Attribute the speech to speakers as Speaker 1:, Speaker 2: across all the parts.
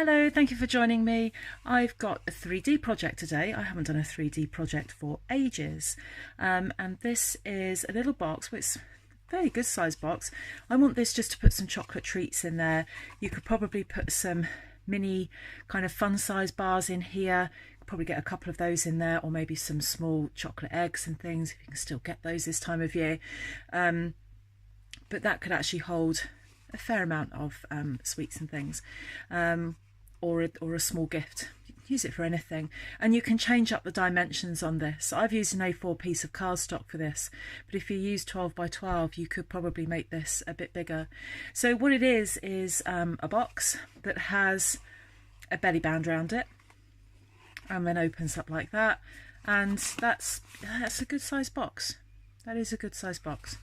Speaker 1: Hello, thank you for joining me. I've got a 3D project today. I haven't done a 3D project for ages. And this is a little box, which is a fairly good size box. I want this just to put some chocolate treats in there. You could probably put some mini kind of fun size bars in here. Probably get a couple of those in there, or maybe some small chocolate eggs and things, if you can still get those this time of year. But that could actually hold a fair amount of sweets and things, or a small gift. You can use it for anything, and you can change up the dimensions on this. I've used an A4 piece of cardstock for this, but if you use 12 by 12 you could probably make this a bit bigger. So what it is a box that has a belly band around it and then opens up like that, and that's a good size box. That is a good size box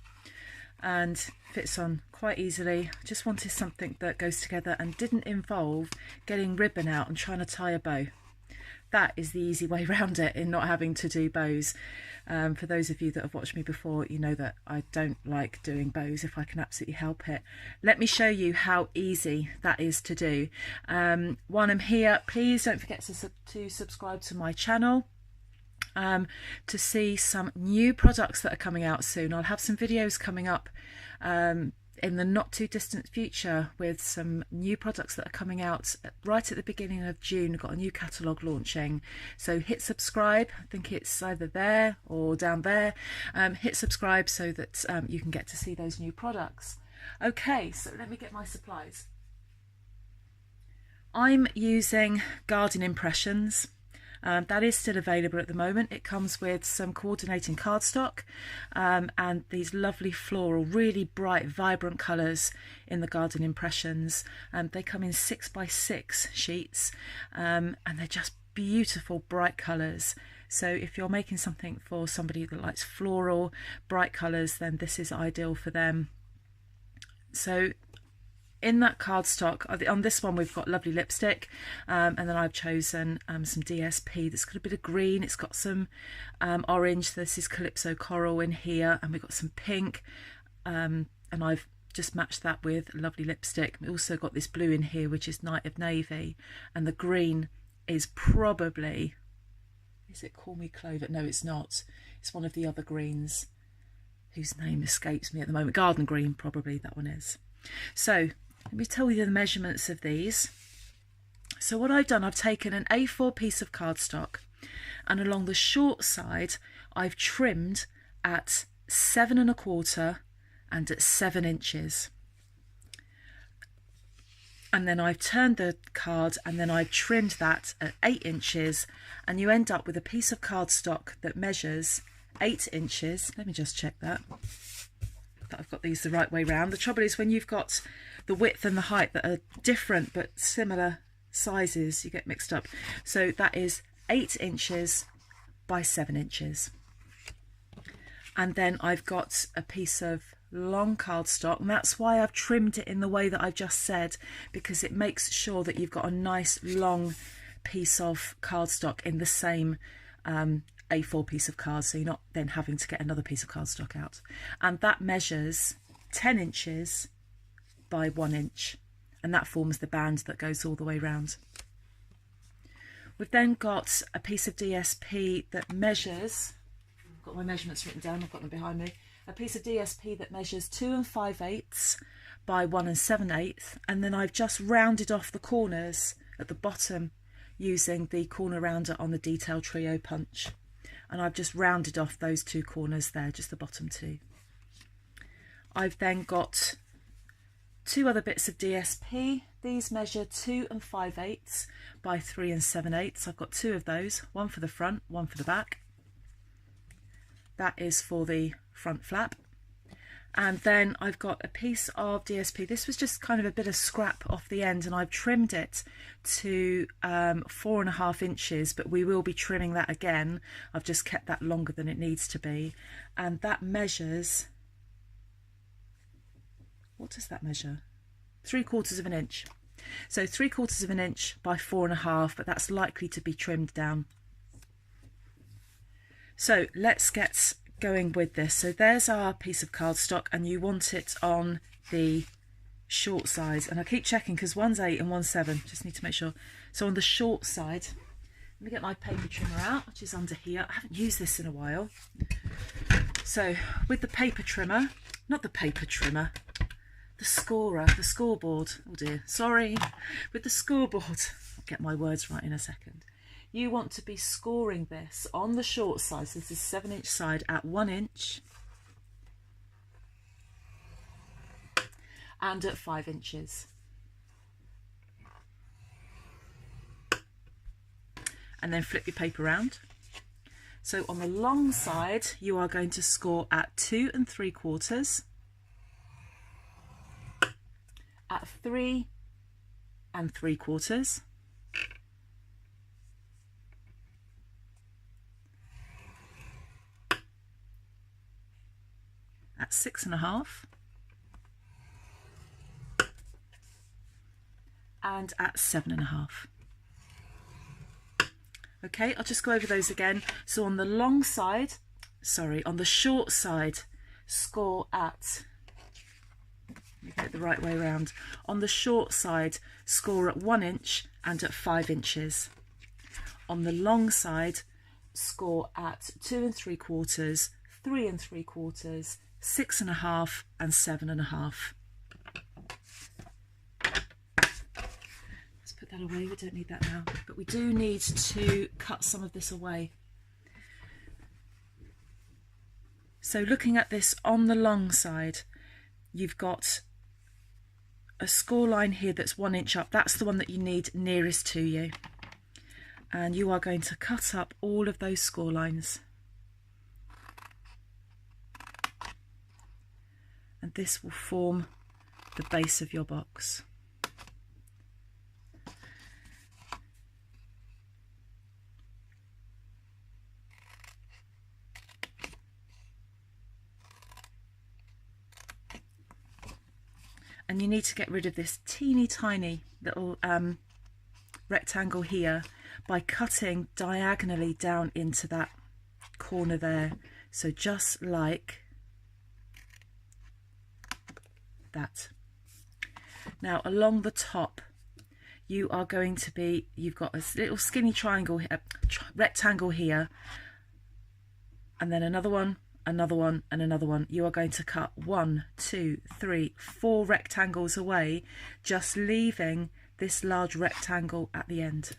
Speaker 1: and fits on quite easily. Just wanted something that goes together and didn't involve getting ribbon out and trying to tie a bow. That is the easy way around it, in not having to do bows. For those of you that have watched me before, you know that I don't like doing bows if I can absolutely help it. Let me show you how easy that is to do. While I'm here, please don't forget to subscribe to my channel. To see some new products that are coming out soon. I'll have some videos coming up in the not too distant future with some new products that are coming out right at the beginning of June. I've got a new catalogue launching, so hit subscribe. I think it's either there or down there. Hit subscribe so that you can get to see those new products. Okay, so let me get my supplies. I'm using Garden Impressions. That is still available at the moment. It comes with some coordinating cardstock and these lovely floral, really bright, vibrant colours in the Garden Impressions. They come in 6 by 6 sheets and they're just beautiful, bright colours. So if you're making something for somebody that likes floral, bright colours, then this is ideal for them. So in that cardstock, on this one we've got lovely lipstick, and then I've chosen some DSP that's got a bit of green. It's got some orange. This is Calypso Coral in here, and we've got some pink, and I've just matched that with lovely lipstick. We also got this blue in here, which is Night of Navy, and the green is probably, is it Call Me Clover? No, it's not. It's one of the other greens whose name escapes me at the moment. Garden Green, probably that one is. So let me tell you the measurements of these. So what I've done, I've taken an A4 piece of cardstock, and along the short side I've trimmed at 7 1/4 and at 7 inches. And then I've turned the card and then I've trimmed that at 8 inches, and you end up with a piece of cardstock that measures 8 inches. Let me just check that I've got these the right way round. The trouble is when you've got the width and the height that are different but similar sizes, you get mixed up. So that is 8 inches by 7 inches. And then I've got a piece of long cardstock, and that's why I've trimmed it in the way that I've just said, because it makes sure that you've got a nice long piece of cardstock in the same A4 piece of card, so you're not then having to get another piece of cardstock out. And that measures 10 inches by 1 inch, and that forms the band that goes all the way round. We've then got a piece of DSP that measures, I've got my measurements written down, I've got them behind me, a piece of DSP that measures 2 5/8 by 1 7/8, and then I've just rounded off the corners at the bottom using the corner rounder on the Detail Trio punch. And I've just rounded off those 2 corners there, just the bottom 2. I've then got 2 other bits of DSP. These measure 2 5/8 by 3 7/8. I've got 2 of those, one for the front, one for the back. That is for the front flap. And then I've got a piece of DSP. This was just kind of a bit of scrap off the end, and I've trimmed it to 4 1/2 inches, but we will be trimming that again. I've just kept that longer than it needs to be. And that measures, what does that measure? 3/4 of an inch. So 3/4 of an inch by 4 1/2, but that's likely to be trimmed down. So let's get going with this. So there's our piece of cardstock, and you want it on the short side, and I keep checking because one's 8 and one's 7, just need to make sure. So on the short side, let me get my paper trimmer out, which is under here. I haven't used this in a while. So with the paper trimmer, not the paper trimmer, the scorer, the scoreboard, oh dear, sorry, with the scoreboard, I'll get my words right in a second. You want to be scoring this on the short side, so this is 7-inch side, at 1 inch and at 5 inches. And then flip your paper around. So on the long side, you are going to score at 2 3/4, at 3 3/4, at 6 1/2, and at 7 1/2. Okay, I'll just go over those again. So on the long side, sorry, on the short side, score at, let me get it the right way around. On the short side, score at 1 inch and at 5 inches. On the long side, score at 2 3/4, 3 3/4, 6 1/2, and 7 1/2. Put that away, we don't need that now, but we do need to cut some of this away. So looking at this on the long side, you've got a score line here that's 1 inch up. That's the one that you need nearest to you, and you are going to cut up all of those score lines, and this will form the base of your box. And you need to get rid of this teeny tiny little rectangle here by cutting diagonally down into that corner there. So just like that. Now along the top, you are going to be, you've got a little skinny triangle, rectangle here, and then another one, another one, and another one. You are going to cut 1, 2, 3, 4 rectangles away, just leaving this large rectangle at the end.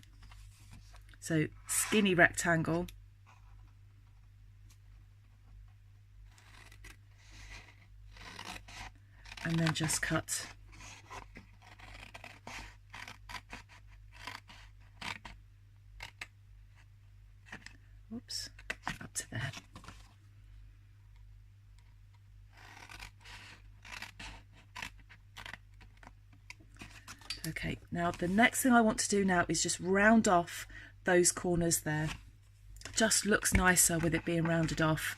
Speaker 1: So skinny rectangle, and then just cut up to there. Okay, now the next thing I want to do now is just round off those corners there. Just looks nicer with it being rounded off.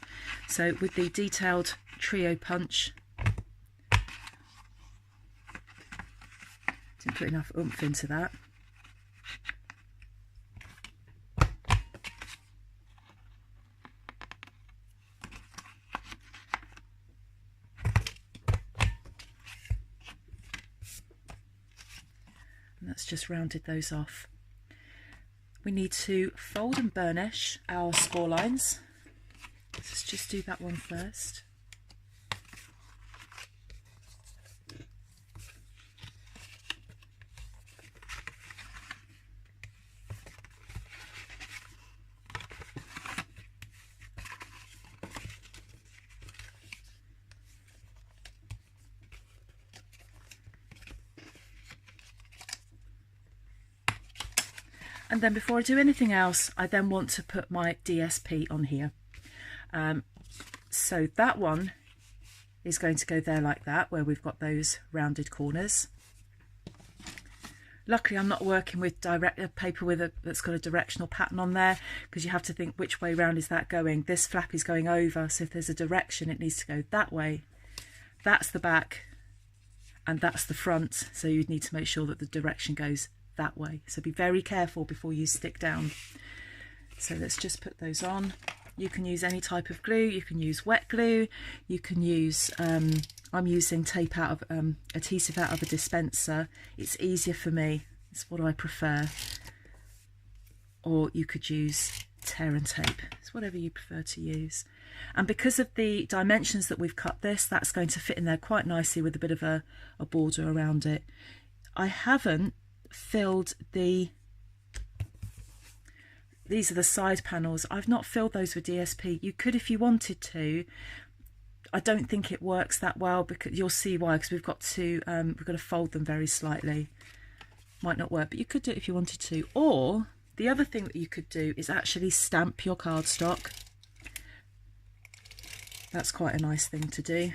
Speaker 1: So with the detailed trio punch, didn't put enough oomph into that. That's just rounded those off. We need to fold and burnish our score lines. Let's just do that one first. And then before I do anything else, I then want to put my DSP on here. So that one is going to go there like that, where we've got those rounded corners. Luckily, I'm not working with paper that's got a directional pattern on there, because you have to think which way round is that going. This flap is going over, so if there's a direction, it needs to go that way. That's the back, and that's the front, so you'd need to make sure that the direction goes that way. So be very careful before you stick down. So let's just put those on. You can use any type of glue. You can use wet glue. You can use, I'm using tape out of, adhesive out of a dispenser. It's easier for me. It's what I prefer. Or you could use tear and tape. It's whatever you prefer to use. And because of the dimensions that we've cut this, that's going to fit in there quite nicely with a bit of a border around it. I haven't filled these are the side panels. I've not filled those with DSP. You could if you wanted to. I don't think it works that well, because you'll see why, because we've got to fold them very slightly. Might not work, but you could do it if you wanted to. Or the other thing that you could do is actually stamp your cardstock. That's quite a nice thing to do.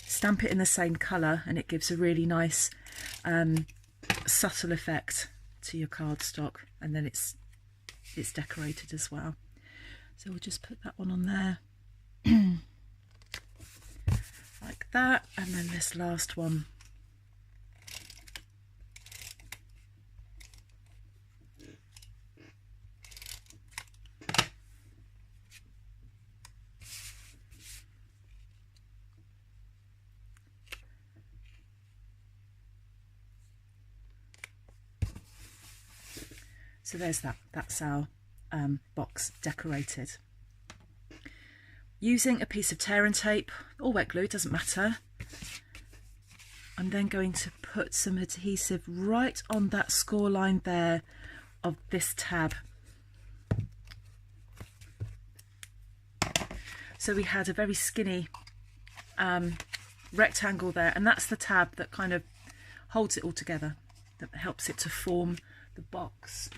Speaker 1: Stamp it in the same colour and it gives a really nice subtle effect to your cardstock, and then it's decorated as well. So we'll just put that one on there like that, and then this last one. So there's that, that's our box decorated. Using a piece of tear and tape or wet glue, doesn't matter. I'm then going to put some adhesive right on that score line there of this tab. So we had a very skinny rectangle there, and that's the tab that kind of holds it all together, that helps it to form the box.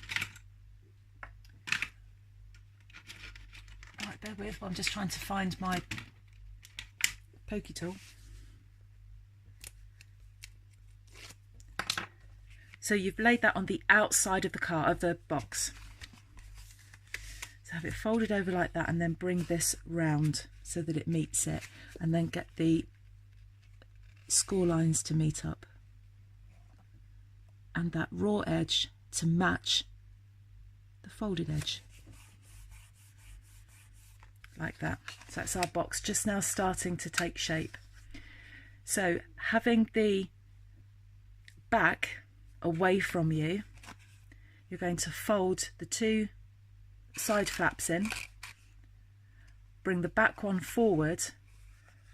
Speaker 1: Right, bear with, I'm just trying to find my pokey tool. So you've laid that on the outside of the box. So have it folded over like that, and then bring this round so that it meets it, and then get the score lines to meet up and that raw edge to match the folded edge. Like that. So that's our box just now starting to take shape. So having the back away from you, you're going to fold the two side flaps in, bring the back one forward,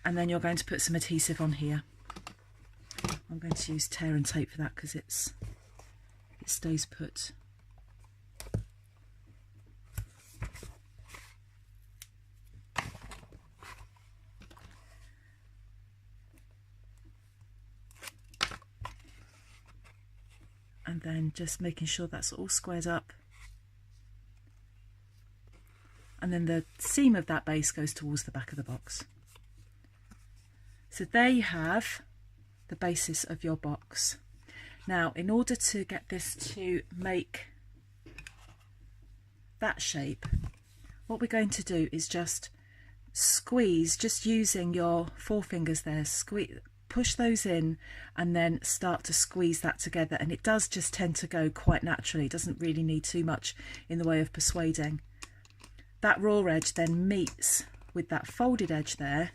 Speaker 1: and then you're going to put some adhesive on here. I'm going to use tear and tape for that because it stays put. And then just making sure that's all squared up. And then the seam of that base goes towards the back of the box. So there you have the basis of your box. Now, in order to get this to make that shape, what we're going to do is just squeeze, just using your forefingers there, squeeze, push those in, and then start to squeeze that together. And it does just tend to go quite naturally. It doesn't really need too much in the way of persuading. That raw edge then meets with that folded edge there,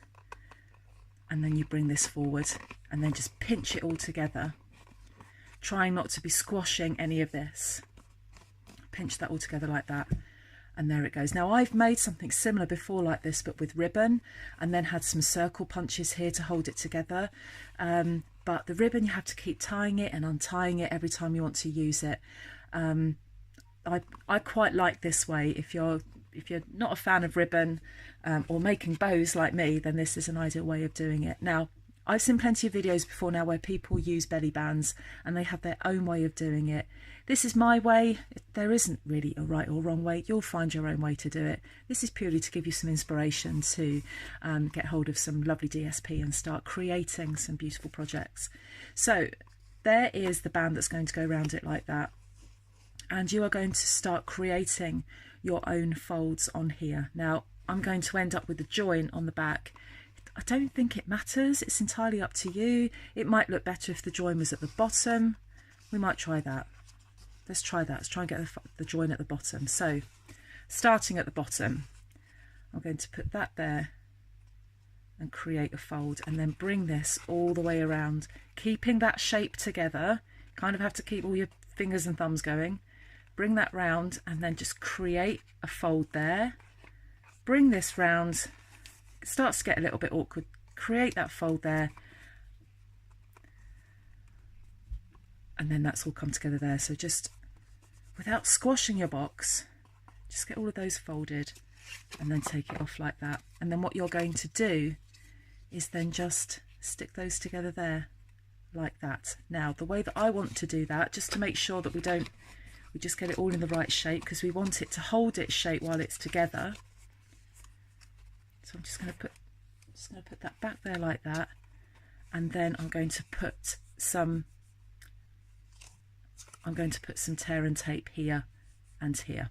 Speaker 1: and then you bring this forward and then just pinch it all together, trying not to be squashing any of this. Pinch that all together like that, and there it goes. Now, I've made something similar before like this, but with ribbon, and then had some circle punches here to hold it together. But the ribbon, you have to keep tying it and untying it every time you want to use it. I quite like this way. If you're not a fan of ribbon or making bows like me, then this is an ideal way of doing it. Now, I've seen plenty of videos before now where people use belly bands and they have their own way of doing it. This is my way. There isn't really a right or wrong way. You'll find your own way to do it. This is purely to give you some inspiration to get hold of some lovely DSP and start creating some beautiful projects. So there is the band that's going to go around it like that. And you are going to start creating your own folds on here. Now, I'm going to end up with a join on the back. I don't think it matters. It's entirely up to you. It might look better if the join was at the bottom. We might try that. Let's try that. Let's try and get the join at the bottom. So, starting at the bottom, I'm going to put that there and create a fold, and then bring this all the way around, keeping that shape together. Kind of have to keep all your fingers and thumbs going. Bring that round and then just create a fold there. Bring this round. It starts to get a little bit awkward. Create that fold there. And then that's all come together there. So just without squashing your box, just get all of those folded and then take it off like that. And then what you're going to do is then just stick those together there like that. Now the way that I want to do that, just to make sure that we just get it all in the right shape, because we want it to hold its shape while it's together. So I'm just going to put that back there like that, and then I'm going to put some tear and tape here and here.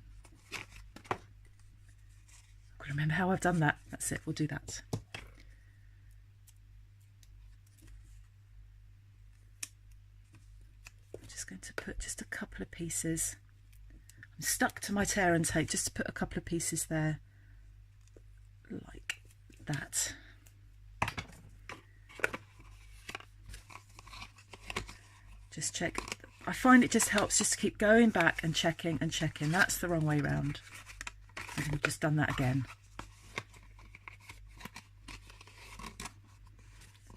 Speaker 1: I've got to remember how I've done that. That's it, we'll do that. I'm just going to put just a couple of pieces. I'm stuck to my tear and tape, just to put a couple of pieces there like that. Just check. I find it just helps just to keep going back and checking and checking. That's the wrong way round. And we've just done that again.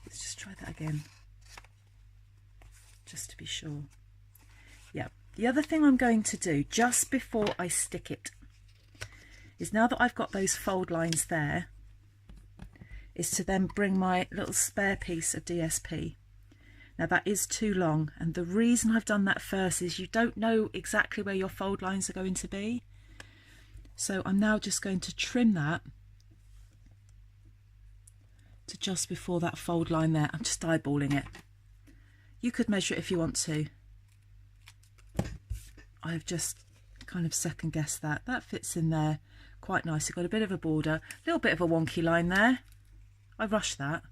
Speaker 1: Let's just try that again, just to be sure. Yeah. The other thing I'm going to do just before I stick it is, now that I've got those fold lines there, is to then bring my little spare piece of DSP. Now that is too long, and the reason I've done that first is you don't know exactly where your fold lines are going to be. So I'm now just going to trim that to just before that fold line there. I'm just eyeballing it. You could measure it if you want to. I've just kind of second guessed that. That fits in there quite nicely. Got a bit of a border, a little bit of a wonky line there. I rushed that.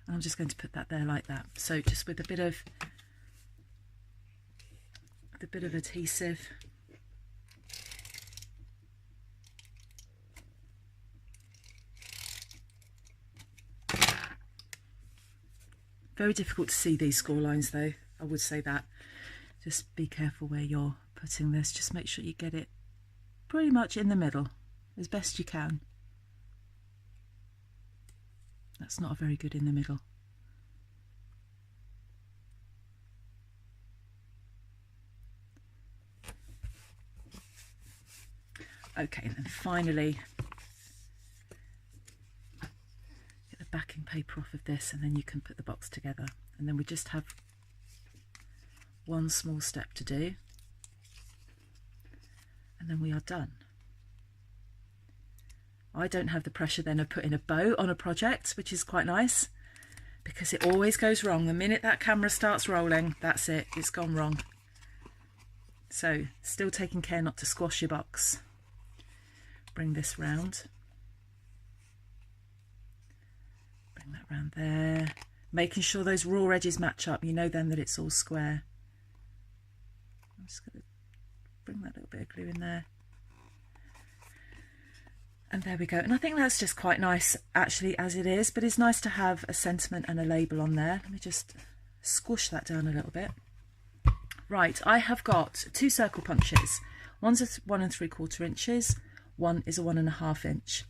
Speaker 1: I'm just going to put that there like that. So just with a bit of adhesive. Very difficult to see these score lines though, I would say that. Just be careful where you're putting this. Just make sure you get it pretty much in the middle as best you can. That's not a very good in the middle. Okay, and then finally get the backing paper off of this, and then you can put the box together. And then we just have one small step to do, and then we are done. I don't have the pressure then of putting a bow on a project, which is quite nice, because it always goes wrong. The minute that camera starts rolling, that's it, it's gone wrong. So still taking care not to squash your box. Bring this round. Bring that round there. Making sure those raw edges match up. You know then that it's all square. I'm just going to bring that little bit of glue in there. And there we go. And I think that's just quite nice actually as it is, but it's nice to have a sentiment and a label on there. Let me just squish that down a little bit. Right, I have got two circle punches. One's a 1 3/4 inches, one is a 1.5 inch.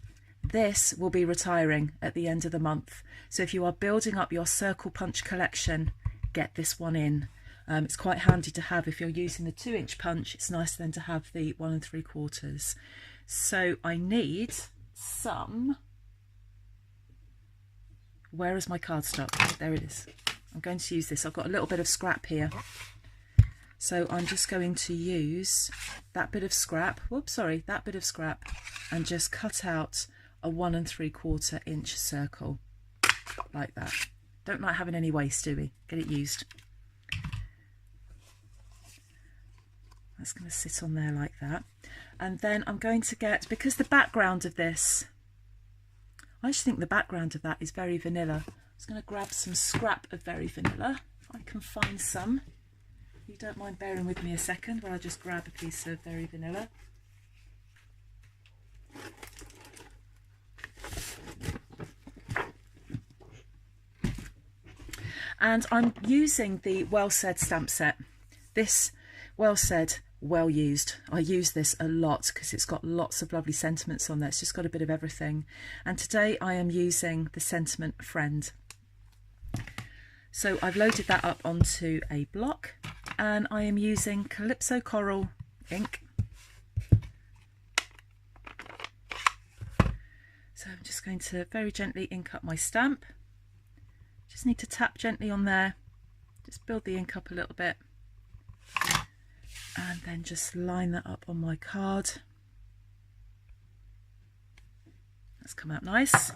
Speaker 1: This will be retiring at the end of the month. So if you are building up your circle punch collection, get this one in. It's quite handy to have if you're using the 2-inch punch. It's nice then to have the 1 3/4. So I need some, where is my cardstock? There it is. I'm going to use this. I've got a little bit of scrap here. So I'm just going to use that bit of scrap, that bit of scrap, and just cut out a 1 3/4 inch circle like that. Don't like having any waste, do we? Get it used. That's going to sit on there like that. And then I'm going to get, because the background of this, I actually think the background of that is very vanilla. I'm just going to grab some scrap of very vanilla, if I can find some. you don't mind bearing with me a second while I just grab a piece of Very Vanilla. And I'm using the Well Said stamp set. This Well Said, Well Used. I use this a lot because it's got lots of lovely sentiments on there. It's just got a bit of everything. And today I am using the Sentiment Friend. So I've loaded that up onto a block and I am using Calypso Coral ink. So I'm just going to very gently ink up my stamp. Just need to tap gently on there, just build the ink up a little bit, and then just line that up on my card. That's come out nice.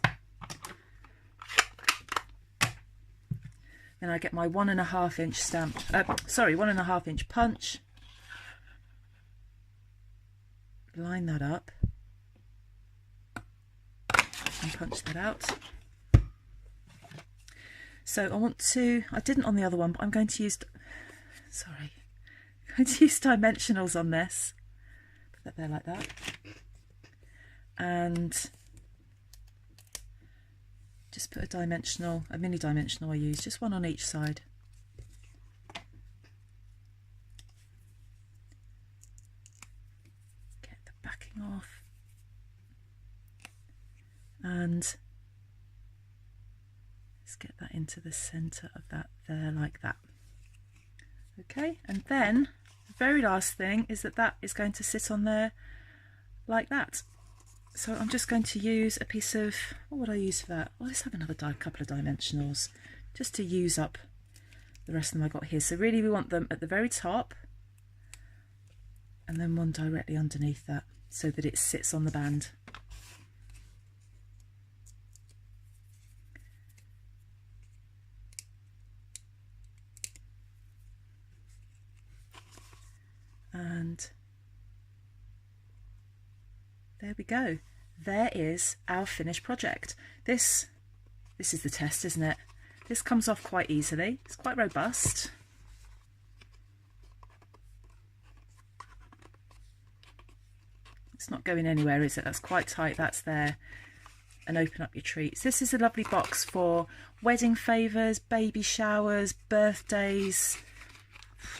Speaker 1: Then I get my 1.5 inch stamp, 1.5 inch punch, line that up and punch that out. So I didn't on the other one, but I'm going to use, dimensionals on this. Put that there like that. And just put a mini dimensional I use, just one on each side. Get the backing off. And let's get that into the centre of that there like that. Okay, and then the very last thing is that is going to sit on there like that. So I'm just going to use a piece of, what would I use for that? Well, let's have another couple of dimensionals just to use up the rest of them I got here. So really we want them at the very top and then one directly underneath that so that it sits on the band. And there we go. There is our finished project. This is the test, isn't it? This comes off quite easily. It's quite robust. It's not going anywhere, is it? That's quite tight. That's there. And open up your treats. This is a lovely box for wedding favours, baby showers, birthdays.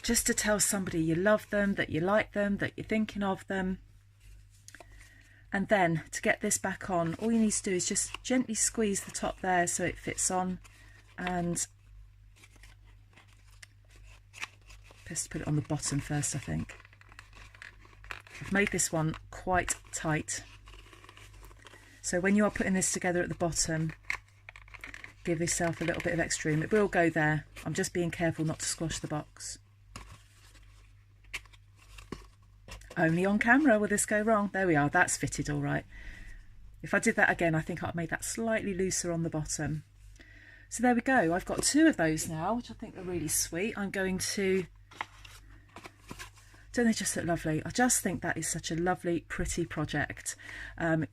Speaker 1: Just to tell somebody you love them, that you like them, that you're thinking of them. And then to get this back on, all you need to do is just gently squeeze the top there so it fits on, and best to put it on the bottom first, I think. I've made this one quite tight. So when you are putting this together at the bottom, give yourself a little bit of extra room. It will go there. I'm just being careful not to squash the box. Only on camera will this go wrong. There we are, that's fitted all right. If I did that again, I think I'd made that slightly looser on the bottom. So there we go. I've got 2 of those now, which I think are really sweet. I'm going to, don't they just look lovely? I just think that is such a lovely, pretty project,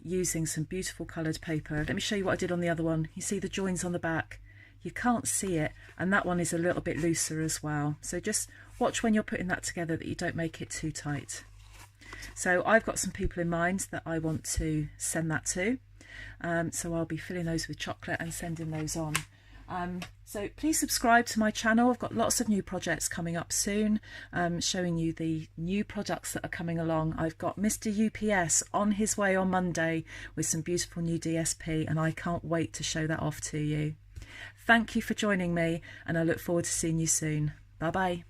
Speaker 1: using some beautiful coloured paper. Let me show you what I did on the other one. You see the joins on the back? You can't see it, and that one is a little bit looser as well. So just watch when you're putting that together that you don't make it too tight. So I've got some people in mind that I want to send that to. So I'll be filling those with chocolate and sending those on. So please subscribe to my channel. I've got lots of new projects coming up soon, showing you the new products that are coming along. I've got Mr. UPS on his way on Monday with some beautiful new DSP, and I can't wait to show that off to you. Thank you for joining me, and I look forward to seeing you soon. Bye bye.